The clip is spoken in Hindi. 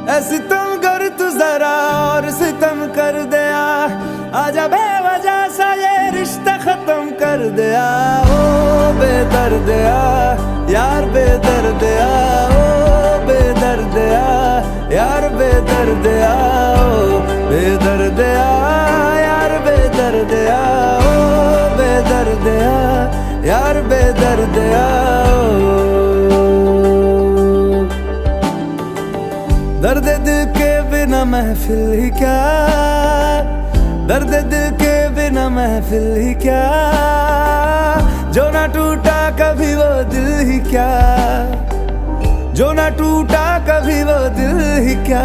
ऐ सितम कर तू जरा और सितम कर दिया, आजा बेवजह सा ये रिश्ता खत्म कर दिया। ओ बेदर्दिया यार बेदर्दिया, ओ बेदर्दिया यार बेदर्दिया, ओ बेदर्दिया यार बेदर्दिया, ओ बेदर्दिया यार बेदर्दिया। दर्द दिल के बिना महफिल ही क्या, दर्द दिल के बिना महफिल ही क्या, जो ना टूटा कभी वो दिल ही क्या, जो ना टूटा कभी वो दिल ही क्या।